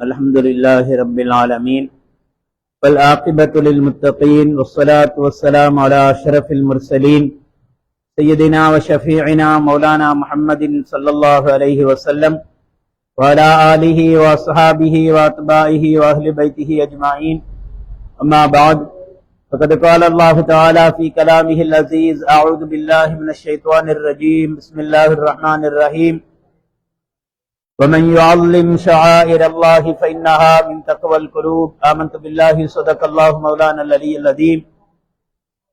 الحمد لله رب العالمين والعاقبة للمتقين والصلاة والسلام على أشرف المرسلين سيدنا وشفيعنا مولانا محمد صلى الله عليه وسلم وعلى آله وأصحابه وأتباعه وأهل بيته أجمعين أما بعد فقد قال الله تعالى في كلامه العزيز أعوذ بالله من الشيطان الرجيم بسم الله الرحمن الرحيم ومن يعظم شعائر الله فإنها من تقوى القلوب آمنت بالله صدق الله مولانا العلي العظيم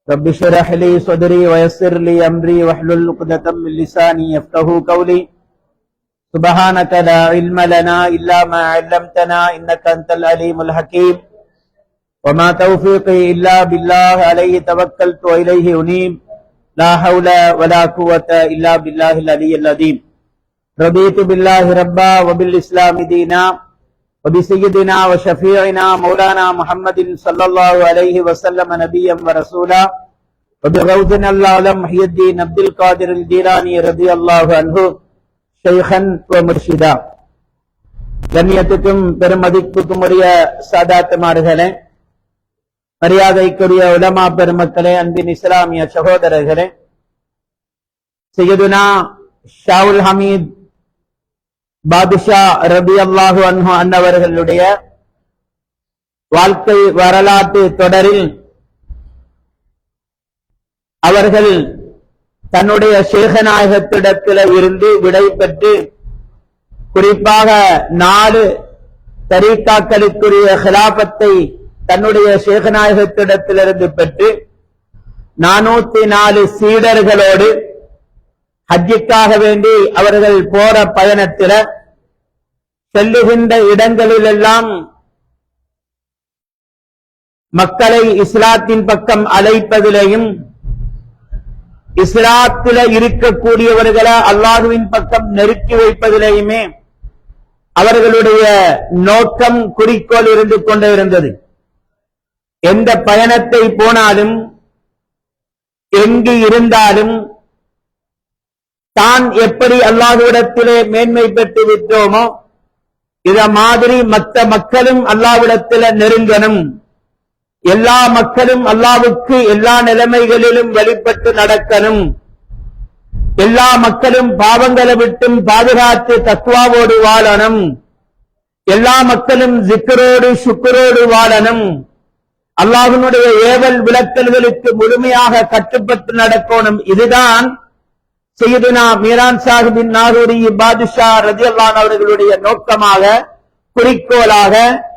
رب اشرح لي صدري ويسر لي أمري واحلل عقدة من لساني يفقهوا قولي سبحانك لا علم لنا إلا ما علمتنا إنك أنت العليم الحكيم وما توفيقي إلا بالله عليه توكلت وإليه أنيب لا حول ولا قوة إلا بالله العلي العظيم رضيت بالله ربا وبالإسلام دينا وبسيدنا وشفيعنا مولانا محمد صلى الله عليه وسلم نبيا ورسولا وبغوثنا العالم محي الدين عبد القادر الجيلاني رضي الله عنه شيخا ومرشدا. கண்ணியத்துக்கும் பெருமதிப்புக்கும் உரிய சாதாத்துமார்களே, மரியாதைக்குரிய உலமா பெருமக்களே, அன்பின் இஸ்லாமிய சகோதரர்களே, சையதுனா ஷாவுல் ஹமீத் பாதுஷா ரலியல்லாஹு அன்ஹு அன்னவர்களுடைய வாழ்க்கை வரலாற்று தொடரில் அவர்கள் தன்னுடைய ஷேகநாயகத்திடத்தில் இருந்து விடை பெற்று குறிப்பாக 4 தரீக்காக்களுக்குரிய ஹிலாபத்தை தன்னுடைய ஷேகநாயகத்திடத்திலிருந்து பெற்று 404 சீடர்களோடு ஹஜ்ஜுக்காக வேண்டி அவர்கள் போற பயணத்தில் செல்லுகின்ற இடங்களிலெல்லாம் மக்களை இஸ்லாத்தின் பக்கம் அழைப்பதிலேயும் இஸ்லாத்தில இருக்கக்கூடியவர்களை அல்லாஹ்வின் பக்கம் நெருக்கி வைப்பதிலேயுமே அவர்களுடைய நோக்கம் குறிக்கோள் இருந்து கொண்டே இருந்தது. எந்த பயணத்தை போனாலும் எங்கு இருந்தாலும் தான் எப்படி அல்லாஹ்விடத்திலே மேன்மை பெற்று விட்டோமோ இத மாதிரி மற்ற மக்களும் அல்லாஹ்விடத்திலே நெருங்கணும், எல்லா மக்களும் அல்லாஹ்வுக்கு எல்லா நிலைமைகளிலும் வழிபட்டு நடக்கணும், எல்லா மக்களும் பாவங்களை விட்டும் பாதுகாத்து தக்வாவோடு வாழணும், எல்லா மக்களும் ஜிக்ரோடு சுக்ரோடு வாழணும், அல்லாஹ்வினுடைய ஏவல் விளக்கல்களுக்கு முழுமையாக கட்டுப்பட்டு நடக்கணும். இதுதான் சையதுனா மீரான் சாஹிபின் நாகூரி பாதுஷா ரலியல்லாஹு அன்ஹு அவர்களுடைய நோக்கமாக, குறிக்கோளாக,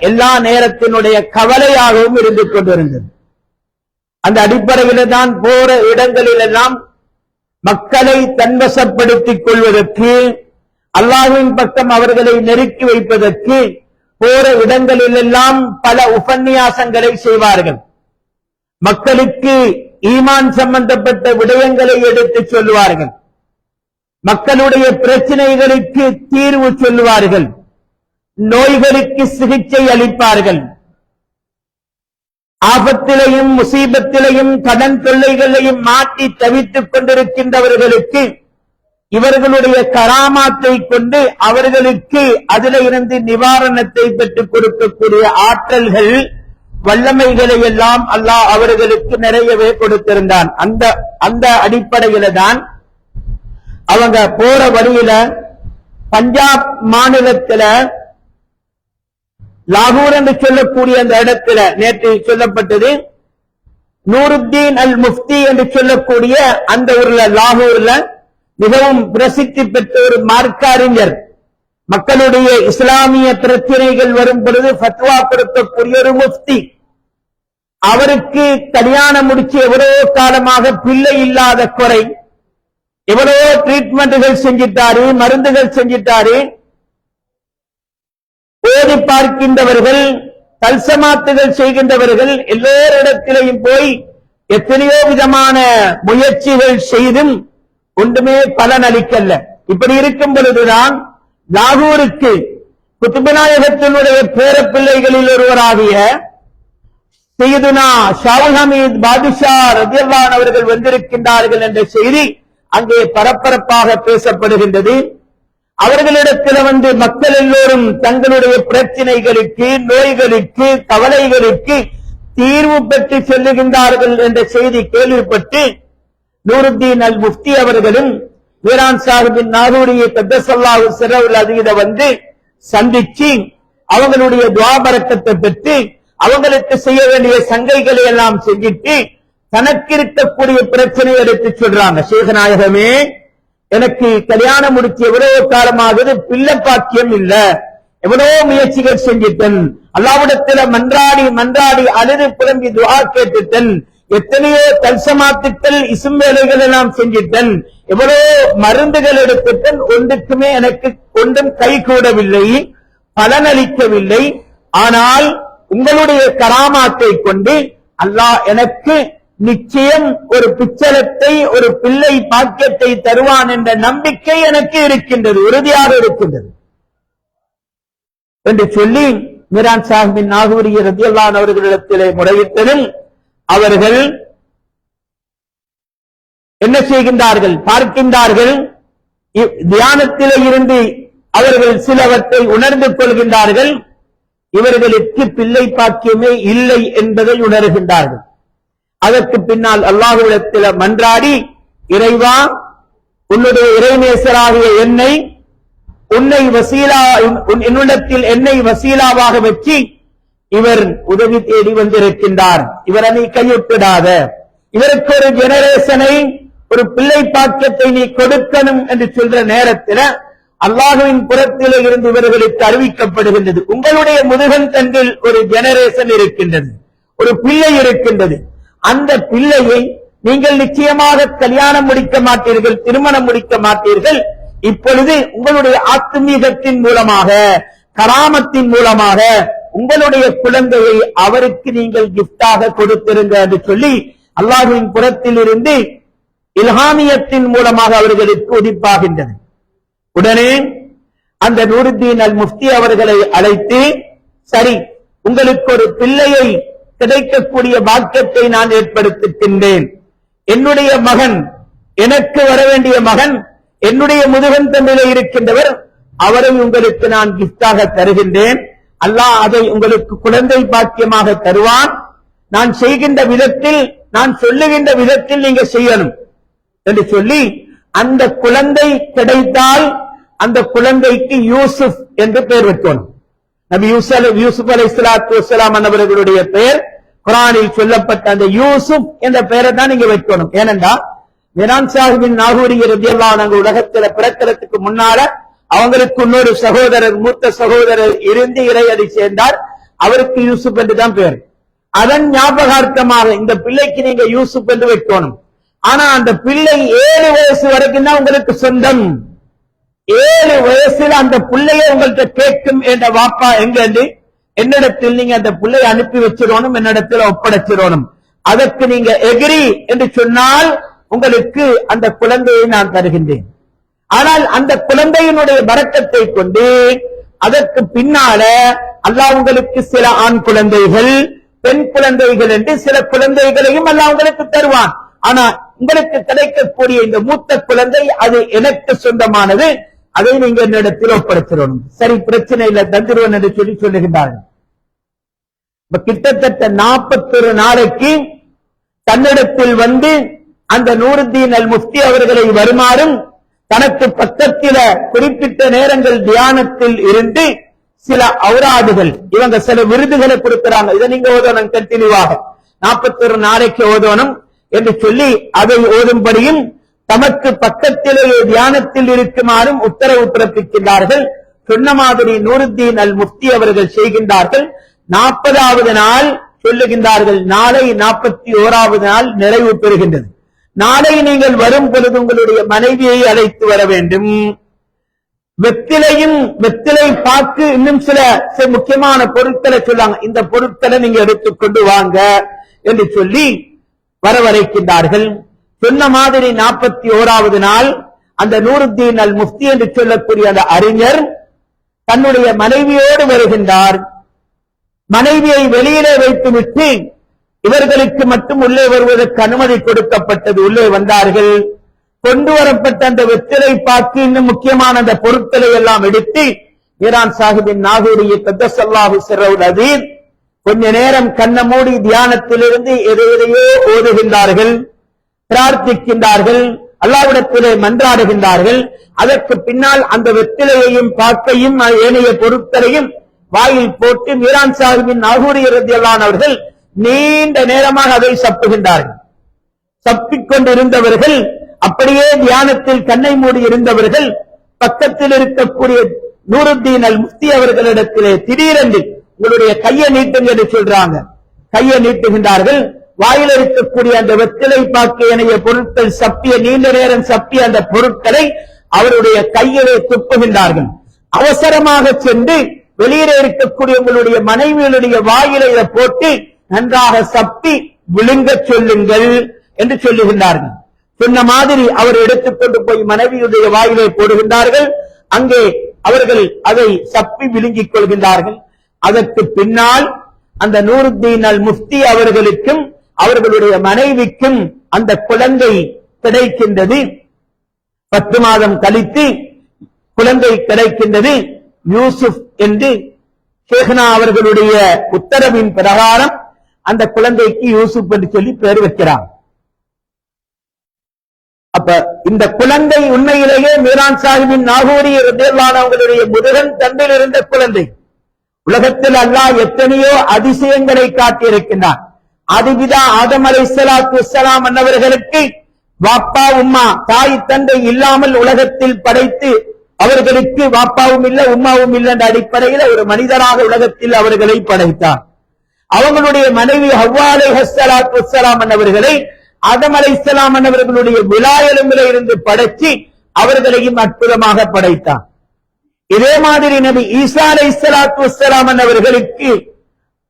எல்லா நேரத்தினுடைய கவலையாகவும் இருந்து கொண்டிருந்தது. அந்த அடிப்படையில் தான் போற இடங்களிலெல்லாம் மக்களை தன்வசப்படுத்திக் கொள்வதற்கு, அல்லாஹ்வின் பக்கம் அவர்களை நெருக்கி வைப்பதற்கு போற இடங்களிலெல்லாம் பல உபன்யாசங்களை செய்வார்கள். மக்களுக்கு ஈமான் சம்பந்தப்பட்ட விடயங்களை எடுத்து சொல்லுவார்கள், மக்களுடைய பிரச்சனைகளுக்கு தீர்வு சொல்லுவார்கள், நோய்களுக்கு சிகிச்சை அளிப்பார்கள், ஆபத்திலையும் முசீபத்திலையும் கடன் தொல்லைகளையும் மாட்டி தவித்துக் கொண்டிருக்கின்றவர்களுக்கு இவர்களுடைய கராமாத்தை கொண்டு அவர்களுக்கு அதில் இருந்து நிவாரணத்தை பெற்றுக் கொடுக்கக்கூடிய ஆற்றல்கள் வல்லமைகளை எல்லாம் அல்லாஹ் அவர்களுக்கு நிறையவே கொடுத்திருந்தான். அந்த அடிப்படையில தான் அவங்க போற வழியில பஞ்சாப் மாநிலத்தில் லாகூர் என்று சொல்லக்கூடிய அந்த இடத்துல நேற்று சொல்லப்பட்டது, நூருத்தீன் அல் முஃப்தி என்று சொல்லக்கூடிய அந்த ஊர்ல லாகூர்ல மிகவும் பிரசித்தி பெற்ற ஒரு மார்க்கறிஞர், மக்களுடைய இஸ்லாமிய பிரச்சனைகள் வரும் பொழுது ஃபத்வா கொடுக்கக்கூடிய ஒரு முஃப்தி, அவருக்கு கல்யாணம் முடிச்சு எவ்வளவோ காலமாக பிள்ளை இல்லாத குறை, எவ்வளவோ ட்ரீட்மெண்ட்டுகள் செஞ்சிட்டாரு, மருந்துகள் செஞ்சிட்டாரு, ஓதி பார்க்கின்றவர்கள், தல்சமாத்துகள் செய்கின்றவர்கள் எல்லோரிடத்திலையும் போய் எத்தனையோ விதமான முயற்சிகள் செய்தும் ஒன்றுமே பலன் அளிக்கல்ல. இப்படி இருக்கும் பொழுதுதான் லாகூருக்கு குத்துபநாயகத்தினுடைய பேர பிள்ளைகளில் ஒருவராகிய சையதுனா ஷாவுல் ஹமீத் பாதுஷா ரலியல்லாஹு அன்ஹு அவர்கள் வந்திருக்கின்றார்கள் என்ற செய்தி அங்கே பரபரப்பாக பேசப்படுகின்றது. அவர்களிடத்தில் மக்கள் எல்லோரும் தங்களுடைய பிரச்சனைகளுக்கு, நோய்களுக்கு, கவலைகளுக்கு தீர்வு பெற்று செல்லுகின்றார்கள் என்ற செய்தி கேள்விப்பட்டு நூருத்தீன் அல் முஃப்தி அவர்களும் மீரான் சாஹிபின் நாகூரியை கத்தஸல்லாஹு சிர்ரஹுல் அஸீஸ வந்து சந்திச்சு அவங்களுடைய துஆ பரக்கத்தை பெற்று அவங்களுக்கு செய்ய வேண்டிய சங்கைகளை எல்லாம் செஞ்சிட்டு தனக்கு இருக்கக்கூடிய பிரச்சனையை எடுத்து சொல்றாங்க. ஷேக் நாயகமே, எனக்கு கல்யாணம் முடிச்சு எவ்வளவு காலமாகுது, பிள்ளை பாக்கியம் இல்ல, எவ்வளவு முயற்சிகள் செஞ்சிட்டேன், அல்லாஹ்விடத்துல மன்றாடி மன்றாடி அழுது புலம்பி துஆ கேட்டுட்டேன், எத்தனையோ தல்சமாத்துக்கள் இஸ்ம் வேலைகள் எல்லாம் செஞ்சிட்டேன், எவ்வளவு மருந்துகள் எடுத்துட்டேன், ஒன்றுக்குமே எனக்கு ஒன்றும் கை கூடவில்லை, பலனளிக்கவில்லை. ஆனால் உங்களுடைய கராமாத்தை கொண்டு அல்லாஹ் எனக்கு நிச்சயம் ஒரு பிச்சலத்தை, ஒரு பிள்ளை பாக்கியத்தை தருவான் என்ற நம்பிக்கை எனக்கு இருக்கின்றது, உறுதியாக இருக்கின்றது என்று சொல்லி மீரான் சாஹிபின் நாகூரி ரலியல்லாஹு அன்ஹு அவர்களிடத்திலே முறையிட்டதில் அவர்கள் என்ன செய்கின்றார்கள், பார்க்கின்றார்கள். தியானத்திலே இருந்து அவர்கள் சிலவற்றை உணர்ந்து கொள்கின்றார்கள். இவர்களுக்கு பிள்ளை பாக்கியமே இல்லை என்பதை உணர்கின்றார்கள். அதற்கு பின்னால் அல்லாஹ்விடத்தில் மன்றாடி, இறைவா, உன்னுடைய இறைநேசராகிய என்னை, உன்னை வசீலா, என்னிடத்தில் என்னை வசீலாவாக வச்சு இவர் உதவி தேடி வந்திருக்கின்றார், இவரை நீ கைவிட்டுடாத, இவருக்கு ஒரு ஜெனரேஷனை, ஒரு பிள்ளை பாக்கியத்தை நீ கொடுக்கணும் என்று சொல்ற நேரத்தில் அல்லாஹ்வின் புறத்திலே இருந்து இவர்களுக்கு அறிவிக்கப்படுகின்றது, உங்களுடைய முதுகன் தண்டில் ஒரு ஜெனரேஷன் இருக்கின்றது, ஒரு பிள்ளை இருக்கின்றது, அந்த பிள்ளையை நீங்கள் நிச்சயமாக கல்யாணம் முடிக்க மாட்டீர்கள், திருமணம் முடிக்க மாட்டீர்கள், இப்பொழுது உங்களுடைய ஆத்மீகத்தின் மூலமாக, கராமத்தின் மூலமாக உங்களுடைய குழந்தையை அவருக்கு நீங்கள் கிஃப்டாக கொடுத்திருங்க என்று சொல்லி அல்லாஹ்வின் புறத்தில் இருந்து இல்ஹாமியத்தின் மூலமாக அவர்களுக்கு உதிப்பாகின்றது. உடனே அந்த நூருத்தீன் அல் முஃப்தி அவர்களை அழைத்து, சரி, உங்களுக்கு ஒரு பிள்ளையை கிடைக்கக்கூடிய பாக்கியத்தை நான் ஏற்படுத்துகின்றேன், என்னுடைய மகன், எனக்கு வர வேண்டிய மகன், என்னுடைய முதுகன் தண்டிலே இருக்கின்றவர், அவரை உங்களுக்கு நான் கிஃப்டாக தருகின்றேன், அல்லாஹ் அதை உங்களுக்கு குழந்தை பாக்கியமாக தருவான், நான் செய்கின்ற விதத்தில், நான் சொல்லுகின்ற விதத்தில் நீங்க செய்யணும் என்று சொல்லி அந்த குழந்தை கிடைத்தால் அந்த குழந்தைக்கு யூசுப் என்று பெயர் வைக்கணும். நபி யூசுப் அலைஹிஸ்ஸலாத்து வஸ்ஸலாம் அவர்களுடைய பெயர் குர்ஆனில் சொல்லப்பட்ட அந்த யூசுப் என்ற பெயரை தான் நீங்க வைக்கணும். ஏனென்றால் மீரான் சாஹிபின் நாகூரி ரலியல்லாஹு அன்ஹு உலகத்தில் பிறக்கிறதுக்கு முன்னால அவங்களுக்கு இன்னொரு சகோதரர், மூத்த சகோதரர் இருந்து இறையடி சேர்ந்தார், அவருக்கு யூசுப் என்று தான் பெயர். அதன் ஞாபகார்த்தமாக இந்த பிள்ளைக்கு நீங்க யூசுப் என்று வைக்கணும். ஆனா அந்த பிள்ளை 7 வயசு வரைக்கும் தான் உங்களுக்கு சொந்தம். 7 வயசுல அந்த பிள்ளைய உங்கள்கிட்ட கேட்கும் என்ற வாப்பா எங்க, என்னிடத்தில் நீங்க அந்த பிள்ளையை அனுப்பி வச்சிடணும், என்னிடத்தில் ஒப்படைச்சிடணும். அதற்கு நீங்க எகிரி என்று சொன்னால் உங்களுக்கு அந்த குழந்தையை நான் தருகின்றேன். ஆனால் அந்த குழந்தையினுடைய பரக்கத்தை கொண்டு அதற்கு பின்னால அல்லாஹ் உங்களுக்கு சில ஆண் குழந்தைகள், பெண் குழந்தைகள் என்று சில குழந்தைகளையும் அல்லாஹ் உங்களுக்கு தருவான். ஆனா உங்களுக்கு கிடைக்கக்கூடிய இந்த மூத்த குழந்தை அது எனக்கு சொந்தமானது, அதை நீங்க என்னிடத்தில் ஒப்படைச்சிடணும். சரி, பிரச்சனை இல்லை, தந்துருவன் என்று சொல்லி சொல்லுகின்றார்கள். கிட்டத்தட்ட 41 நாளைக்கு தன்னிடத்தில் வந்து அந்த நூருத்தீன் அல் முஃப்தி அவர்களை வருமாறும் தனக்கு பக்கத்தில குறிப்பிட்ட நேரங்கள் தியானத்தில் இருந்து சில ஔராதுகள், இவங்க சில விருதுகளை கொடுக்கிறாங்க, இதை நீங்க ஓதணும் கண்டினியூவாக 41 நாளைக்கு ஓதணும் என்று சொல்லி அதை ஓதும்படியும் தமக்கு பக்கத்திலேயே தியானத்தில் இருக்குமாறும் உத்தரவு பிறப்பிக்கின்றார்கள். சொன்ன மாதிரி நூருத்தீன் அல் முஃப்தி அவர்கள் செய்கின்றார்கள். 40வது நாள் சொல்லுகின்றார்கள், நாளை 41வது நாள் நிறைவு பெறுகின்றது. நாளை நீங்கள் வரும் பொழுது உங்களுடைய மனைவியை அழைத்து வர வேண்டும். வெத்திலையும், வெத்திலை பாக்கு, இன்னும் சில முக்கியமான பொருட்களை சொல்லாங்க, இந்த பொருட்களை நீங்க எடுத்துக்கொண்டு வாங்க என்று சொல்லி வரவழைக்கின்றார்கள். சொன்ன மாதிரி 41வது நாள் அந்த நூருத்தீன் அல் முஃப்தி என்று சொல்லக்கூடிய அந்த அறிஞர் தன்னுடைய மனைவியோடு வருகின்றார். மனைவியை வெளியிலே வைத்துவிட்டு இவர்களுக்கு மட்டும் உள்ளே வருவதற்கு அனுமதி கொடுக்கப்பட்டது. உள்ளே வந்தார்கள். கொண்டு வரப்பட்ட அந்த வெற்றிலை பாக்கு இன்னும் முக்கியமான அந்த பொருட்களை எல்லாம் எடுத்து மீரான் சாஹிபின் நாகூரிய கத்தஸல்லாஹு சிர்ரவுல் அதீம் கொஞ்ச நேரம் கண்ண மூடி தியானத்திலிருந்து எதையோ ஓதுகின்றார்கள், பிரார்த்திக்கின்றார்கள், அல்லாஹ்விடத்திலே மன்றாடுகின்றார்கள். அதற்கு பின்னால் அந்த வெற்றிலையையும் பாக்கையும் ஏனைய பொருட்களையும் வாயில் போட்டு மீரான் சாஹிபின் நாகூரிய ரலியல்லாஹு அன்ஹு அவர்கள் நீண்ட நேரமாக அதை சப்புகின்றார்கள். சப்பிக் கொண்டிருந்தவர்கள், அப்படியே தியானத்தில் கண்ணை மூடி இருந்தவர்கள் பக்கத்தில் இருக்கக்கூடிய நூருத்தீன் அல் முஃப்தி அவர்களிடத்திலே திடீரென்று உங்களுடைய கையை நீட்டுங்க என்று சொல்றாங்க. கையை நீட்டுகின்றார்கள். வாயில் இருக்கக்கூடிய அந்த வெற்றிலை பாக்கு ஏனைய பொருட்கள் சப்பிய நீண்ட நேரம் சப்பிய அந்த பொருட்களை அவருடைய கையிலே துப்புகின்றார்கள். அவசரமாக சென்று வெளியே இருக்கக்கூடிய உங்களுடைய மனைவியுடைய வாயிலை போட்டு நன்றாக சப்பி விழுங்க சொல்லுங்கள் என்று சொல்லுகின்றார்கள். சொன்ன மாதிரி அவர் எடுத்துக்கொண்டு போய் மனைவியுடைய வாயிலை போடுகின்றார்கள். அங்கே அவர்கள் அதை சப்பி விழுங்கிக் கொள்கின்றார்கள். அதற்கு பின்னால் அந்த நூருத்தீன் அல் முஃப்தி அவர்களுக்கும் அவர்களுடைய மனைவிக்கும் அந்த குழந்தை கிடைக்கின்றது. 10 மாதம் கழித்து குழந்தை கிடைக்கின்றது. யூசுப் என்று ஷேக்னா அவர்களுடைய உத்தரவின் பிரகாரம் அந்த குழந்தைக்கு யூசுப் என்று சொல்லி பெயர் வைக்கிறார். அப்ப இந்த குழந்தை உண்மையிலேயே மீரான் சாஹிபின் நாகூரி ரலியல்லாஹு அன்ஹு அவர்களுடைய முதுகன் தண்டில் இருந்த குழந்தை. உலகத்தில் அல்லாஹ் எத்தனையோ அதிசயங்களை காட்டியிருக்கின்றான். ஆதிபிதா ஆதம் அலைஹிஸ்ஸலாத்து வஸ்ஸலாம் அன்னவர்களுக்கு வாப்பா உம்மா தாய் தந்தை இல்லாமல் உலகத்தில் படைத்து அவர்களுக்கு வாப்பாவும் இல்ல உம்மாவும் இல்லை என்ற அடிப்படையில் ஒரு மனிதராக உலகத்தில் அவர்களை படைத்தார். அவங்களுடைய மனைவி ஹவ்வா அலைஹிஸ்ஸலாத்து வஸ்ஸலாம் அன்னவர்களை ஆதம் அலைஹிஸ்ஸலாம் அன்னவர்களுடைய விலாயலுமில இருந்து படைச்சு அவர்களையும் அற்புதமாக படைத்தார். இதே மாதிரி நபி ஈசா அலைஹிஸ்ஸலாத்து வஸ்ஸலாம் அன்னவர்களுக்கு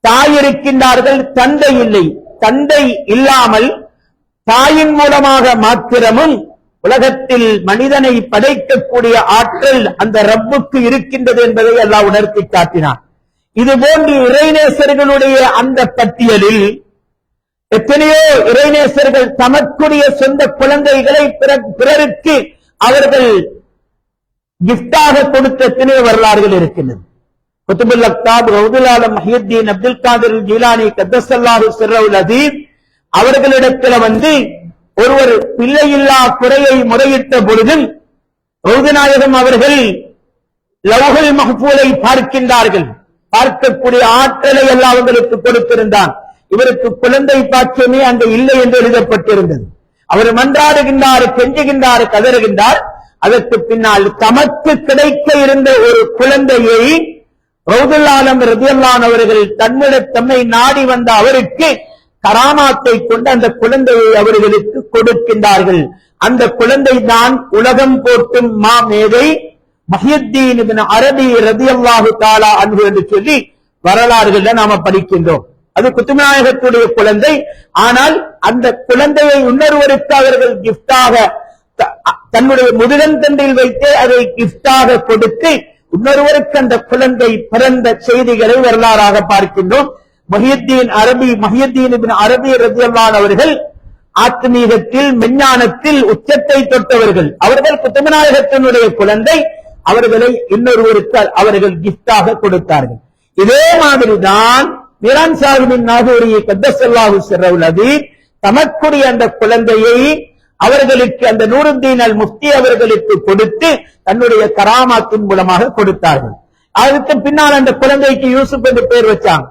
தாய் இருக்கின்றார்கள், தந்தை இல்லை. தந்தை இல்லாமல் தாயின் மூலமாக மாத்திரமும் உலகத்தில் மனிதனை படைக்கக்கூடிய ஆற்றல் அந்த ரப்புக்கு இருக்கின்றது என்பதை அல்லாஹ் உணர்த்தி காட்டினார். இது போன்று இறைநேசர்களுடைய அந்த பட்டியலில் எத்தனையோ இறைநேசர்கள் தமக்குரிய சொந்த குழந்தைகளை பிறருக்கு அவர்கள் கிஃப்டாக கொடுத்த எத்தனையோ வரலாறுகள் இருக்கின்றன. குத்துபுல் அக்தாப் கௌதுல் ஆலம் முஹியுத்தீன் அப்துல் காதிர் ஜீலானி கத்தஸல்லாஹு சிர்ரவுல் அதீம் அவர்களிடத்தில் வந்து ஒருவர் பிள்ளையில்லா குறையை முறையிட்ட பொழுதும் ரவுதுநாயகம் அவர்கள் லவ்ஹுல் மஹ்பூலை பார்க்கின்றார்கள். பார்க்கக்கூடிய ஆற்றலை எல்லாம் அவங்களுக்கு கொடுத்திருந்தான். இவருக்கு குழந்தை பாக்கியமே அங்கு இல்லை என்று எழுதப்பட்டிருந்தது. அவர் மன்றாடுகின்றார், கெஞ்சுகின்றார், கதறுகின்றார். அதற்கு பின்னால் தமக்கு கிடைக்க இருந்த ஒரு குழந்தையை ரவுதுல் ஆலம் ரலியல்லாஹு அன்ஹு அவர்கள் தம்மை நாடி வந்த அவருக்கு கராமாத்தை கொண்டு அந்த குழந்தையை அவர்களுக்கு கொடுக்கின்றார்கள். அந்த குழந்தை தான் உலகம் போற்றும் மாமேதை முஹியுத்தீன் இப்னு அரபி ரலியல்லாஹு தஆலா அன்ஹு என்று சொல்லி வரலாறுகள்ல நாம படிக்கின்றோம். அது குத்துபநாயகத்துடைய குழந்தை. ஆனால் அந்த குழந்தையை இன்னொருவருக்கு அவர்கள் கிஃப்டாக தன்னுடைய முதுகன் தண்டில் வைத்து அதை கிஃப்டாக கொடுத்து இன்னொருவருக்கு அந்த குழந்தை பிறந்த செய்திகளை வரலாறாக பார்க்கின்றோம். முஹியுத்தீன் இப்னு அரபி ரலியல்லாஹு அன்ஹு அவர்கள் ஆத்மீகத்தில் மெஞ்ஞானத்தில் உச்சத்தை தொட்டவர்கள். அவர்கள் குத்துபநாயகத்தினுடைய குழந்தை. அவர்களை இன்னொருவருக்கு அவர்கள் கிஃப்டாக கொடுத்தார்கள். இதே மாதிரிதான் மீரான் சாஹிபின் நாகூரி கத்தஸல்லாஹு சிர்ரவுல் அதீம் தமக்குரிய அந்த குழந்தையை அவர்களுக்கு அந்த நூருத்தீன் அல் முஃப்தி அவர்களுக்கு கொடுத்து தன்னுடைய கராமாத்தின் மூலமாக கொடுத்தார்கள். அதுக்கு பின்னால் அந்த குழந்தைக்கு யூசுப் என்று பெயர் வச்சாங்க.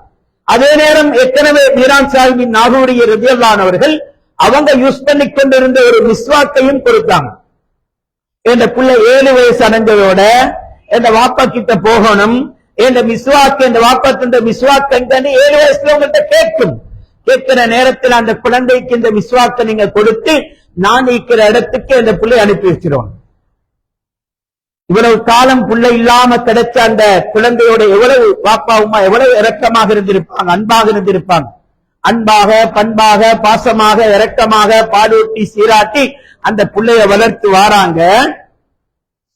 அதே நேரம் ஏற்கனவே மீரான் சாஹிபின் நாகூரி ரலியல்லாஹு அன்ஹு அவர்கள் அவங்க யூஸ் பண்ணி கொண்டிருந்த ஒரு மிஸ்வாக்கையும் கொடுத்தாங்க. என்ற புள்ள 7 வயசு அடைஞ்சதோட என்ற வாப்பா கிட்ட போகணும், என்ற மிஸ்வாக்கு என்ற வாப்பா தந்த மிஸ்வாக்கு 7 வயசுல உங்கள்கிட்ட கேட்கிற நேரத்தில் அந்த குழந்தைக்கு இந்த மிஸ்வாக்கை நீங்க கொடுத்து நான் இருக்கிற இடத்துக்கு அந்த புள்ளை அனுப்பி வச்சிருவோம். இவ்வளவு காலம் புள்ளை இல்லாம கிடைச்ச அந்த குழந்தையோட எவ்வளவு வாப்பா உமா எவ்வளவு இரக்கமாக இருந்திருப்பாங்க, அன்பாக இருந்திருப்பாங்க. அன்பாக, பண்பாக, பாசமாக, இரக்கமாக பாலூட்டி சீராட்டி அந்த பிள்ளைய வளர்த்து வாராங்க.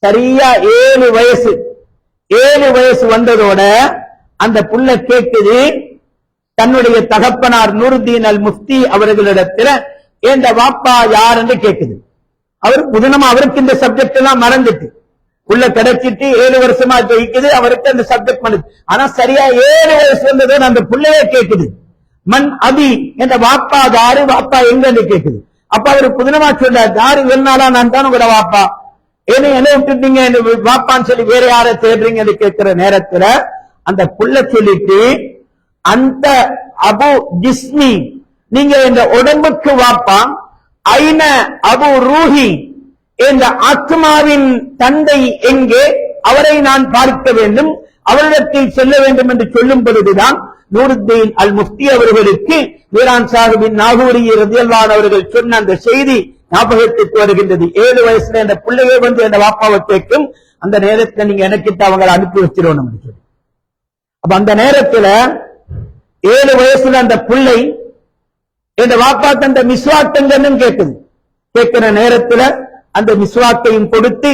சரியா 7 வயசு வந்ததோட அந்த புள்ள கேட்குது, தன்னுடைய தகப்பனார் நூருத்தீன் அல் முஃப்தி அவர்களிடத்துல என்ற வாப்பா யார் என்று கேட்குது. அவர் புதனமா அவருக்கு இந்த சப்ஜெக்ட் எல்லாம் மறந்துட்டு உள்ள கிடைச்சிட்டு 7 வருஷமா ஜெயிக்குது, அவருக்கு அந்த சப்ஜெக்ட் பண்ணுது. ஆனா சரியா 7 வயசு வந்தது அந்த பிள்ளையே கேக்குது, மண் அபி என்ற வாப்பா தாரு, வாப்பா எங்கன்னு கேக்குது. அப்ப அவரு புதனமா சொல்றாரு, தாரு வேணாலா நான் தான் உங்களோட வாப்பா, என்ன விட்டுட்டீங்க வாப்பான்னு சொல்லி வேற யார தேடுறீங்கன்னு கேட்கிற நேரத்துல அந்த புள்ள சொல்லிட்டு, அந்த அபு ஜிஸ்மி நீங்க இந்த உடம்புக்கு வாப்பா, ஐன அபு ரூஹி இந்த ஆத்மாவின் தந்தை எங்கே, அவரை நான் பார்க்க வேண்டும், அவரிடத்தில் செல்ல வேண்டும் என்று சொல்லும் பொழுதுதான் நூருத்தீன் அல் முஃப்தி அவர்களுக்கு மீரான் சாஹிபின் நாகூரி ரலியல்லாஹு அவர்கள் சொன்ன அந்த செய்தி ஞாபகத்துக்கு வருகின்றது. 7 வயசுல அந்த பிள்ளையே வந்து அந்த வாப்பாவை கேட்கும், அந்த நேரத்தில் நீங்க எனக்கிட்ட அவங்களை அனுப்பி வச்சிடணும் சொல்லி. அப்ப அந்த நேரத்துல 7 வயசுல அந்த பிள்ளை இந்த வாப்பா தந்த மிஸ்வாக்கங்கன்னு கேட்குது. கேட்கிற நேரத்துல அந்த மிஸ்வாக்கையும் கொடுத்து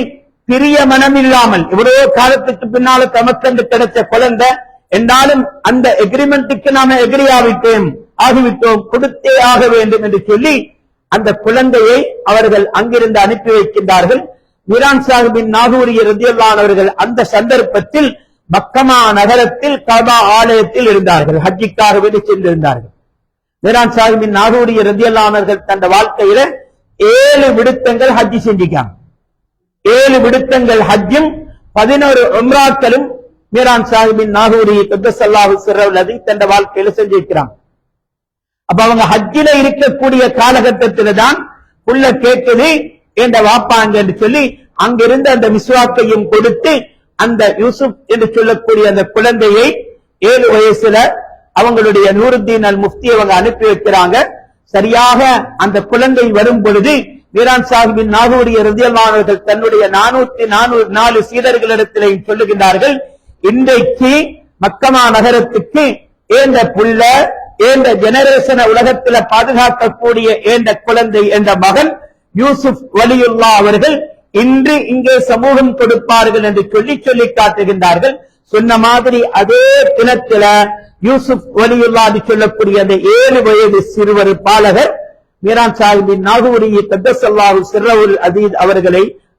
பிரிய மனம் இல்லாமல், இவ்வளவு காலத்துக்கு பின்னால தமக்கண்டு கிடைச்ச குழந்தை என்றாலும் அந்த எக்ரிமெண்ட்டுக்கு நாம எகிரி ஆகிவிட்டோம், கொடுத்தே ஆக வேண்டும் என்று சொல்லி அந்த குழந்தையை அவர்கள் அங்கிருந்து அனுப்பி வைக்கின்றார்கள். மீரான் சாஹிபின் நாகூரி ரலியல்லாஹு அவர்கள் அந்த சந்தர்ப்பத்தில் மக்கமா நகரத்தில் கஅபா ஆலயத்தில் இருந்தார்கள், ஹஜ்ஜிக்காக வேண்டி சென்றிருந்தார்கள். மீரான் சாஹிபின் நாகூரி ரலியல்லாஹு அவர்கள் தந்த வாழ்க்கையில 7 விடுத்தங்கள் ஹஜ்ஜி செஞ்சிக்காங்க. 7 விடுத்தங்கள் ஹஜ்ஜும் 11 உம்ராக்களும் மீரான் சாஹிபின் நாகூரி கத்தஸல்லாஹு சிர்ரஹுல் அஸீஸ் தந்த வாழ்க்கையில செஞ்சிருக்கிறாங்க. அப்ப அவங்க ஹஜ்ஜில இருக்கக்கூடிய காலகட்டத்தில தான் புள்ள கேட்குது என்ற வாப்பாங்க என்று சொல்லி அங்கிருந்து அந்த மிஸ்வாக்கையும் கொடுத்து அந்த யூசுப் என்று சொல்லக்கூடிய அந்த குழந்தையை 7 வயசுல அவங்களுடைய நூருத்தீன் அல் முஃப்தி அவங்க அனுப்பி வைக்கிறாங்க. சரியாக அந்த குழந்தை வரும் பொழுது மீரான் சாஹிபின் நாகூரி ரலியல்லாஹு அவர்கள் தன்னுடைய 404 சீடர்களிடத்திலே சொல்லுகின்றார்கள், இன்றைக்கு மக்கமா நகரத்துக்கு ஏந்த புள்ள, ஏந்த ஜெனரேஷனை உலகத்தில் பாதுகாக்கக்கூடிய ஏந்த குழந்தை என்ற மகன் யூசுப் வலியுல்லாஹ் அவர்கள் இன்று இங்கே சமூகம் கொடுப்பார்கள் என்று சொல்லி காட்டுகின்றார்கள். சொன்ன மாதிரி அதே தினத்தில யூசுப் வலியுல்லாஹ் சொல்லக்கூடிய அந்த 7 வயது சிறுவர் பாலகர் மீரான் சாஹிபின் நாகூரி கத்தஸல்லாஹு சிர்ரஹுல் அஸீஸ்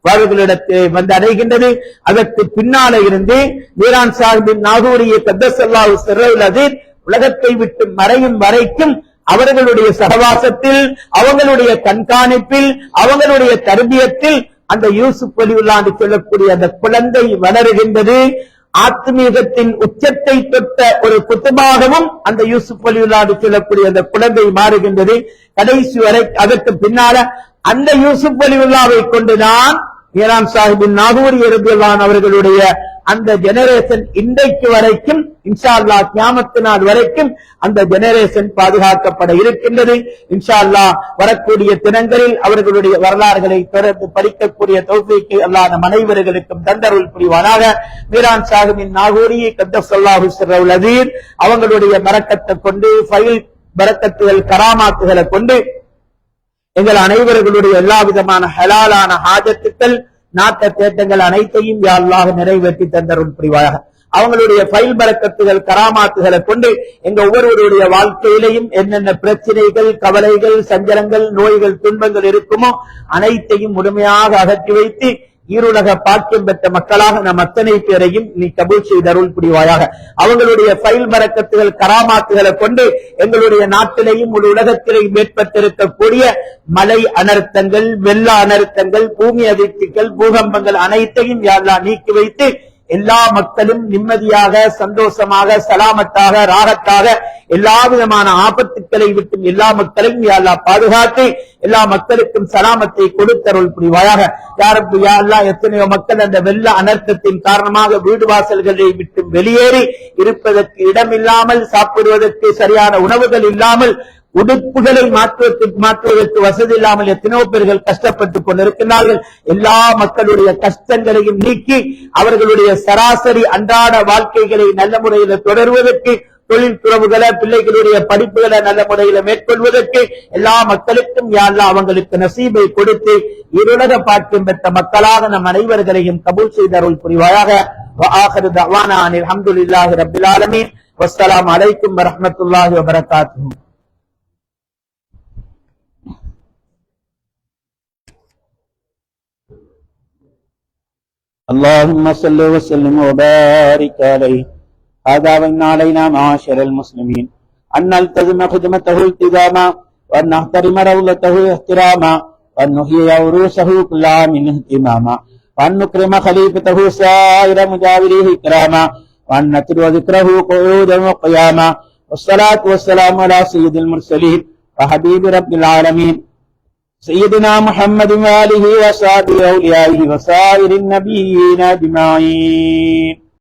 அவர்களிடத்தில் வந்து அடைகின்றது. அதற்கு பின்னால இருந்து மீரான் சாஹிபின் நாகூரி கத்தஸல்லாஹு சிர்ரஹுல் அஸீஸ் உலகத்தை விட்டு மறையும் வரைக்கும் அவர்களுடைய சகவாசத்தில், அவங்களுடைய கண்காணிப்பில், அவங்களுடைய தர்பியத்தில் அந்த யூசுப் வலியுல்லாஹ் என்று சொல்லக்கூடிய அந்த குழந்தை வளருகின்றது. ஆத்மீகத்தின் உச்சத்தை தொட்ட ஒரு குத்துபாகவும் அந்த யூசுப் வலியுல்லாஹ் என்று சொல்லக்கூடிய அந்த குழந்தை மாறுகின்றது. கடைசி வரை அதற்கு பின்னால அந்த யூசுப் வலியுல்லாஹ்வை கொண்டுதான் மீரான் சாஹிபின் நாகூரி ரலியல்லாஹு அவர்களுடைய அந்த ஜெனரேஷன் இன்றைக்கு வரைக்கும் இன்ஷா அல்லாஹ் கியாமத் நாள் வரைக்கும் அந்த ஜெனரேஷன் பாதுகாக்கப்பட இருக்கின்றது. இன்ஷா அல்லாஹ் வரக்கூடிய தினங்களில் அவர்களுடைய வரலாறுகளை தொடர்ந்து படிக்கக்கூடிய தௌஃபீக்கை அல்லாஹ் நம் அனைவர்களுக்கும் தந்தருள் புரிவானாக. மீரான் சாஹிபின் நாகூரி கத்தஸல்லாஹு சிர்ரஹுல் அஸீஸ் அவங்களுடைய பரக்கத்தை கொண்டு, ஃபைல் பரக்கத்துகள் கராமாத்துகளை கொண்டு எங்கள் அனைவர்களுடைய எல்லா விதமான ஹலாலான ஹாஜத்துக்கள், நாட்ட தேட்டங்கள் அனைத்தையும் யா அல்லாஹ் நிறைவேற்றி தந்தருள் புரிவாயாக. அவங்களுடைய ஃபைல் பரக்கத்துகள் கராமாத்துகளை கொண்டு எங்க ஒவ்வொருவருடைய வாழ்க்கையிலையும் என்னென்ன பிரச்சனைகள், கவலைகள், சஞ்சலங்கள், நோய்கள், துன்பங்கள் இருக்குமோ அனைத்தையும் முழுமையாக அகற்றி வைத்து ஈருலக பாக்கியம் பெற்ற மக்களாக நம் அத்தனை பேரையும் நீ கபூல் செய்தருள் புரிவாயாக. அவங்களுடைய ஃபைல் பரக்கத்துகள் கராமாத்துகளை கொண்டு எங்களுடைய நாட்டிலேயும் ஒரு உலகத்திலேயும் ஏற்பட்டிருக்கக்கூடிய மலை அனர்த்தங்கள், வெள்ள அனர்த்தங்கள், பூமி அதிர்ச்சிகள், பூகம்பங்கள் அனைத்தையும் யா அல்லாஹ் நீக்கி வைத்து எல்லா மக்களும் நிம்மதியாக, சந்தோஷமாக, சலாமத்தாக, ராகத்தாக எல்லா விதமான ஆபத்துக்களை விட்டு எல்லா மக்களையும் யா அல்லாஹ் பாதுகாத்து எல்லா மக்களுக்கும் சலாமத்தை கொடுத்தருள் புரிவாயாக. யா ரப்பி யா அல்லாஹ் எத்தனையோ மக்கள் அந்த வெள்ள அனர்த்தத்தின் காரணமாக வீடு வாசல்களை விட்டு வெளியேறி இருப்பதற்கு இடமில்லாமல், சாப்பிடுவதற்கு சரியான உணவுகள் இல்லாமல், உடுப்புகளை மாற்றுவதற்கு வசதி இல்லாமல் எத்தனையோ பேர்கள் கஷ்டப்பட்டுக் கொண்டிருக்கிறார்கள். எல்லா மக்களுடைய கஷ்டங்களையும் நீக்கி அவர்களுடைய சராசரி அன்றாட வாழ்க்கைகளை நல்ல முறையில் தொடர்வதற்கு, தொழில் துறவுகளை, பிள்ளைகளுடைய படிப்புகளை நல்ல முறையில் மேற்கொள்வதற்கு எல்லா மக்களுக்கும் யா அல்லாஹ் அவங்களுக்கு நசீபை கொடுத்து இருளக பாக்கியம் பெற்ற மக்களாக நம் அனைவர்களையும் கபூல் செய்தருள் புரிவாயாக. வஆகிரு தஅவானா அனில் ஹம்துலில்லாஹி ரப்பில் ஆலமீன். வஸ்ஸலாமு அலைக்கும் வரஹ்மத்துல்லாஹி வபரகாத்துஹு. اللهم صل وسلم وبارك عليه. هذا وإن علينا معاشر المسلمين أن نلتزم خدمته التزاما، وأن نحترم روضته احتراما، وأن نحيي عروسه كل عام اهتماما، وأن نكرم خليفته سائر مجاوريه إكراما، وأن نتلو ذكره قعودا وقياما. والصلاة والسلام على سيد المرسلين وحبيب رب العالمين سيدنا محمد وآله وصحبه وأوليائه وسائر النبيين أجمعين.